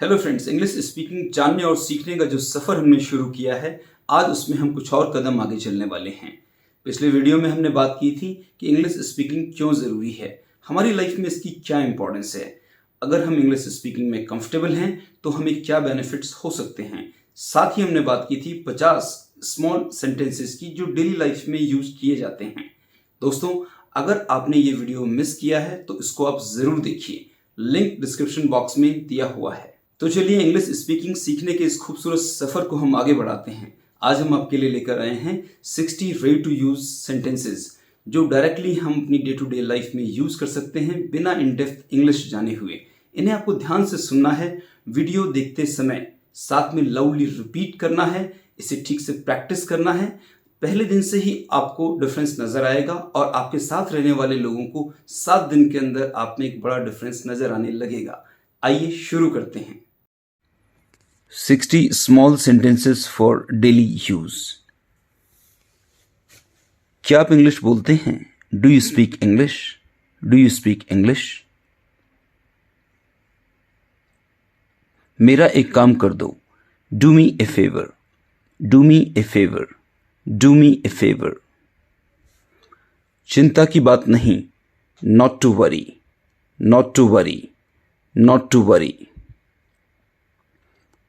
Hello friends, English speaking जानने और सीखने का जो सफ़र हमने शुरू किया है, आज उसमें हम कुछ और कदम आगे चलने वाले हैं। पिछले वीडियो में हमने बात की थी कि इंग्लिश स्पीकिंग क्यों ज़रूरी है, हमारी लाइफ में इसकी क्या इंपॉर्टेंस है, अगर हम इंग्लिश स्पीकिंग में कंफर्टेबल हैं तो हमें क्या बेनिफिट्स हो सकते हैं। साथ ही हमने बात की थी 50 स्मॉल सेंटेंसेस की जो डेली लाइफ में यूज किए जाते हैं। दोस्तों, अगर आपने ये वीडियो मिस किया है तो इसको आप ज़रूर देखिए, लिंक डिस्क्रिप्शन बॉक्स में दिया हुआ है। तो चलिए इंग्लिश स्पीकिंग सीखने के इस खूबसूरत सफ़र को हम आगे बढ़ाते हैं। आज हम आपके लिए लेकर आए हैं 60 रेडी टू यूज़ सेंटेंसेस जो डायरेक्टली हम अपनी डे टू डे लाइफ में यूज़ कर सकते हैं बिना इन डेप्थ इंग्लिश जाने हुए। इन्हें आपको ध्यान से सुनना है, वीडियो देखते समय साथ में लाउडली रिपीट करना है, इसे ठीक से प्रैक्टिस करना है। पहले दिन से ही आपको डिफरेंस नज़र आएगा और आपके साथ रहने वाले लोगों को 7 दिन के अंदर आप में एक बड़ा डिफरेंस नज़र आने लगेगा। आइए शुरू करते हैं। 60 small sentences for daily use। क्या आप इंग्लिश बोलते हैं? Do you speak English? Do you speak English? मेरा एक काम कर दो। Do me a favour. Do me a favour. Do me a favour. चिंता की बात नहीं। Not to worry. Not to worry. Not to worry.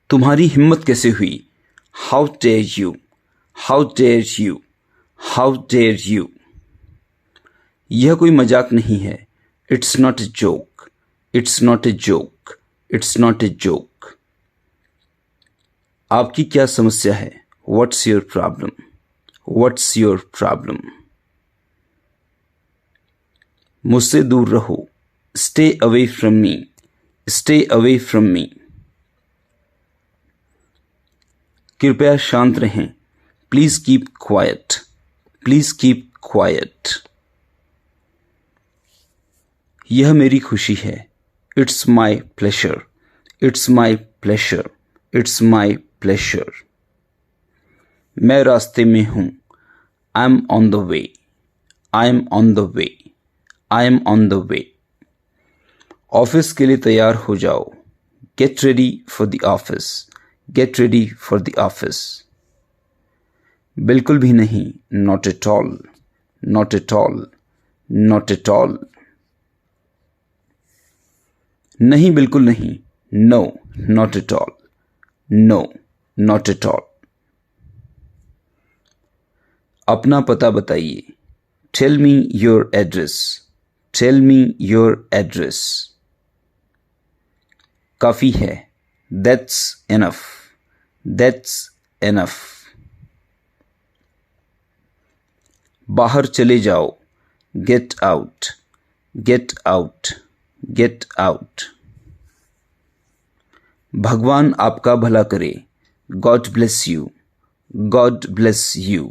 तुम्हारी हिम्मत कैसे हुई? How dare you. How dare you. How dare you. यह कोई मजाक नहीं है। It's not a joke. It's not a joke. It's not a joke. आपकी क्या समस्या है? What's your problem. What's your problem. मुझसे दूर रहो। Stay away from me. Stay away from me. कृपया शांत रहें। Please keep quiet. Please keep quiet. यह मेरी खुशी है। It's my pleasure. It's my pleasure. It's my pleasure. मैं रास्ते में हूं। I am on the way. I am on the way. I am on the way. Office के लिए तैयार हो जाओ। Gate ready for the office. Get ready for the office. बिल्कुल भी नहीं। Not at all. Not at all. Not at all. नहीं, बिल्कुल नहीं। No, not at all. No, not at all. अपना पता बताइए। Tell me your address. Tell me your address. काफी है। That's enough. That's enough. बाहर चले जाओ। Get out. Get out. Get out. भगवान आपका भला करे। God bless you. God bless you.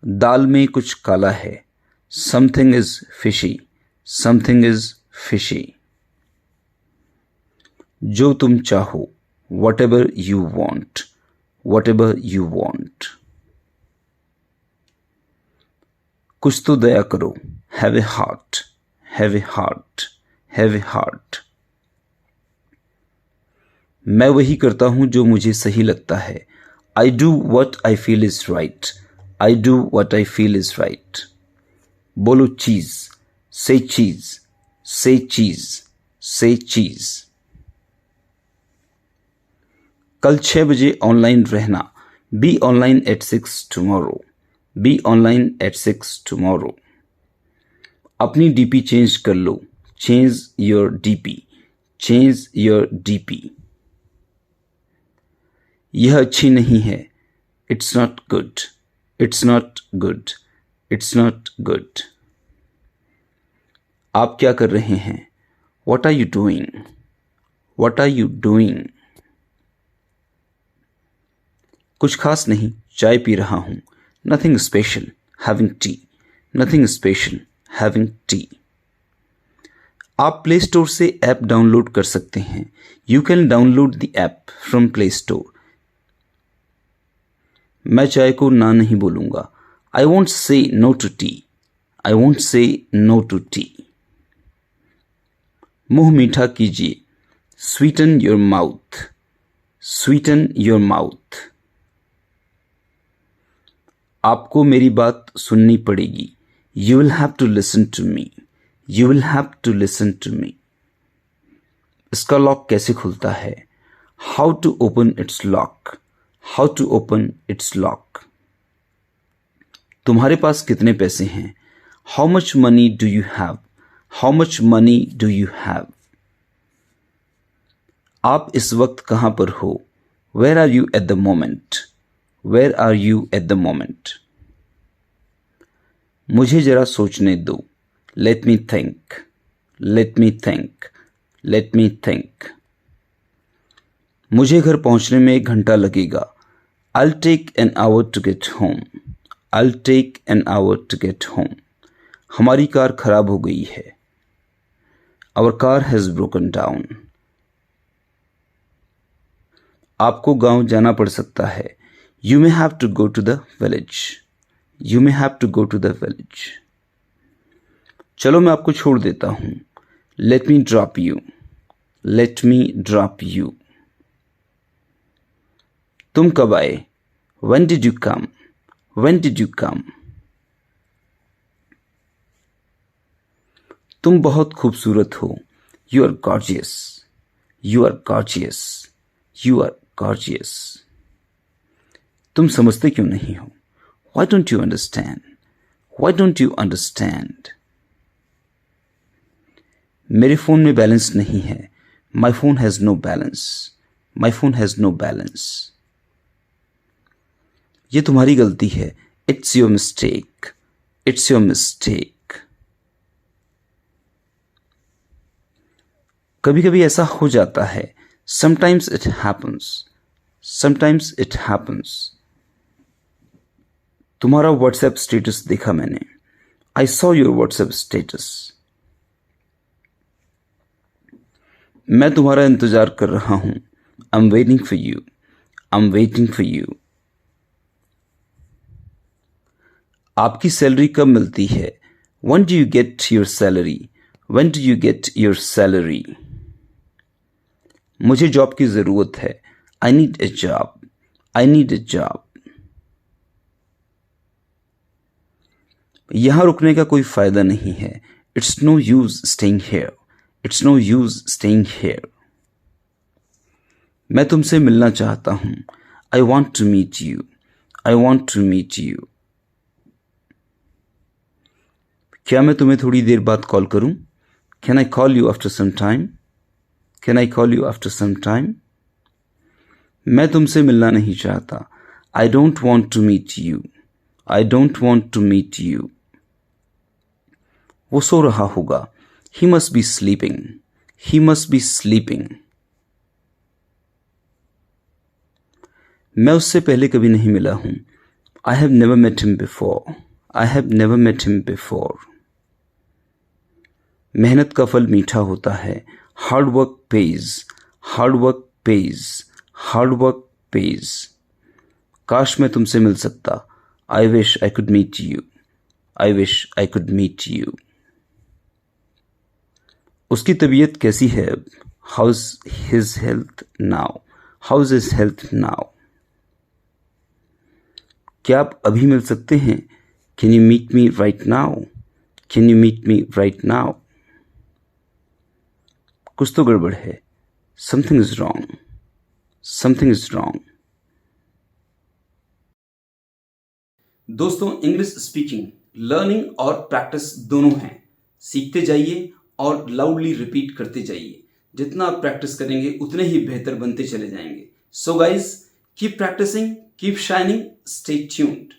दाल में कुछ काला है। Something is fishy. Something is fishy. जो तुम चाहो। whatever you want. whatever you want. कुछ तो दया करो। have a heart. have a heart. have a heart. मैं वही करता हूं जो मुझे सही लगता है। I do what I feel is right. I do what I feel is right. बोलो चीज। say cheese. say cheese. say cheese. कल 6 बजे ऑनलाइन रहना। Be online at 6 tomorrow. Be online at 6 tomorrow. अपनी डीपी चेंज कर लो। Change your DP. Change your DP. यह अच्छी नहीं है। It's not good. It's not good. It's not good. आप क्या कर रहे हैं? What are you doing? What are you doing? कुछ खास नहीं, चाय पी रहा हूं। Nothing special, having tea. Nothing special, having tea. आप प्ले स्टोर से ऐप डाउनलोड कर सकते हैं। You can download the app from Play Store. मैं चाय को ना नहीं बोलूंगा। I won't say no to tea. I won't say no to tea. मुंह मीठा कीजिए, sweeten your mouth, sweeten your mouth. आपको मेरी बात सुननी पड़ेगी, you will have to listen to me, you will have to listen to me. इसका lock कैसे खुलता है, how to open it's lock, how to open it's lock. तुम्हारे पास कितने पैसे हैं, how much money do you have, how much money do you have. आप इस वक्त कहाँ पर हो, where are you at the moment, where are you at the moment. मुझे जरा सोचने दो, let me think, let me think, let me think. मुझे घर पहुंचने में 1 घंटा लगेगा, I'll take an hour to get home, I'll take an hour to get home। हमारी कार खराब हो गई है, Our car has broken down। आपको गांव जाना पड़ सकता है, You may have to go to the village, You may have to go to the village। चलो मैं आपको छोड़ देता हूं, Let me drop you, Let me drop you। तुम कब आए, When did you come, When did you come। तुम बहुत खूबसूरत हो, You are gorgeous, You are gorgeous, You are gorgeous। तुम समझते क्यों नहीं हो, Why don't you understand, Why don't you understand। मेरे फोन में बैलेंस नहीं है, My phone has no balance, My phone has no balance। ये तुम्हारी गलती है, It's your mistake, It's your mistake। कभी कभी ऐसा हो जाता है, Sometimes it happens, Sometimes it happens। तुम्हारा व्हाट्सएप स्टेटस देखा मैंने, I saw your WhatsApp status। मैं तुम्हारा इंतजार कर रहा हूं, I'm waiting for you, I'm waiting for you। आपकी सैलरी कब मिलती है, When do you get your salary, When do you get your salary। मुझे जॉब की जरूरत है, I need a job, I need a job। यहां रुकने का कोई फायदा नहीं है, It's no use staying here, It's no use staying here। मैं तुमसे मिलना चाहता हूं, I want to meet you, I want to meet you। क्या मैं तुम्हें थोड़ी देर बाद कॉल करूं, Can I call you after some time, Can I call you after some time। मैं तुमसे मिलना नहीं चाहता, I don't want to meet you, I don't want to meet you। वो सो रहा होगा, He must be sleeping, He must be sleeping। मैं उससे पहले कभी नहीं मिला हूं, I have never met him before, I have never met him before। मेहनत का फल मीठा होता है, Hard work pays, Hard work pays, Hard work pays। काश मैं तुमसे मिल सकता, I wish I could meet you, I wish I could meet you। उसकी तबीयत कैसी है अब, How's his health now, How's his health now। क्या आप अभी मिल सकते हैं, Can you meet me right now, Can you meet me right now। कुछ तो गड़बड़ है, Something is wrong, Something is wrong। दोस्तों, इंग्लिश स्पीकिंग लर्निंग और प्रैक्टिस दोनों हैं। सीखते जाइए और लाउडली रिपीट करते जाइए। जितना आप प्रैक्टिस करेंगे उतने ही बेहतर बनते चले जाएंगे। So guys, keep practising, keep shining, stay tuned.